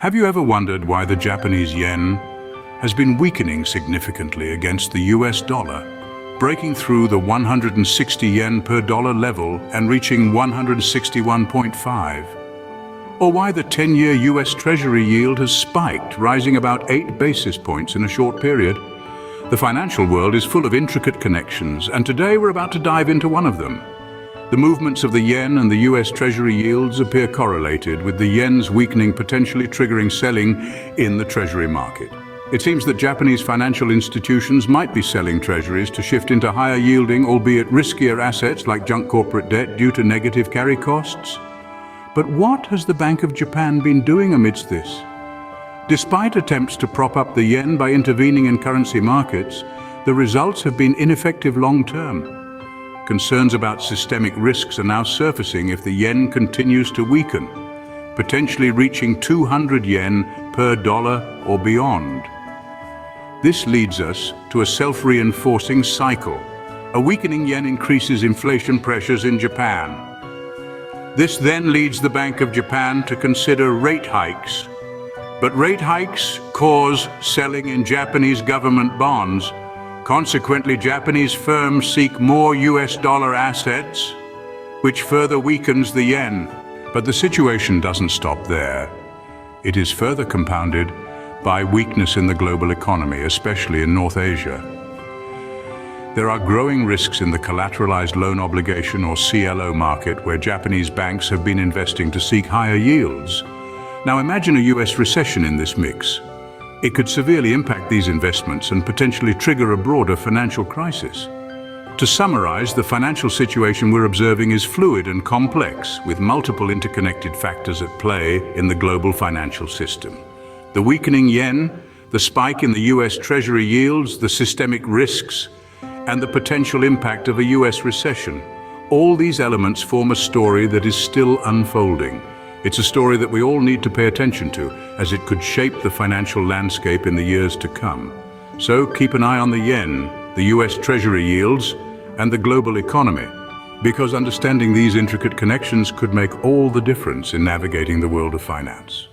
Have you ever wondered why the Japanese yen has been weakening significantly against the US dollar, breaking through the 160 yen per dollar level and reaching 161.5? Or why the 10-year US Treasury yield has spiked, rising about 8 basis points in a short period? The financial world is full of intricate connections, and today we're about to dive into one of them. The movements of the yen and the US Treasury yields appear correlated, with the yen's weakening potentially triggering selling in the Treasury market. It seems that Japanese financial institutions might be selling treasuries to shift into higher yielding, albeit riskier assets like junk corporate debt due to negative carry costs. But what has the Bank of Japan been doing amidst this? Despite attempts to prop up the yen by intervening in currency markets, the results have been ineffective long-term. Concerns about systemic risks are now surfacing if the yen continues to weaken, potentially reaching 200 yen per dollar or beyond. This leads us to a self-reinforcing cycle. A weakening yen increases inflation pressures in Japan. This then leads the Bank of Japan to consider rate hikes. But rate hikes cause selling in Japanese government bonds. Consequently, Japanese firms seek more US dollar assets, which further weakens the yen. But the situation doesn't stop there. It is further compounded by weakness in the global economy, especially in North Asia. There are growing risks in the collateralized loan obligation or CLO market, where Japanese banks have been investing to seek higher yields. Now imagine a US recession in this mix. It could severely impact these investments and potentially trigger a broader financial crisis. To summarize, the financial situation we're observing is fluid and complex, with multiple interconnected factors at play in the global financial system. The weakening yen, the spike in the US Treasury yields, the systemic risks, and the potential impact of a US recession. All these elements form a story that is still unfolding. It's a story that we all need to pay attention to, as it could shape the financial landscape in the years to come. So keep an eye on the yen, the US Treasury yields, and the global economy, because understanding these intricate connections could make all the difference in navigating the world of finance.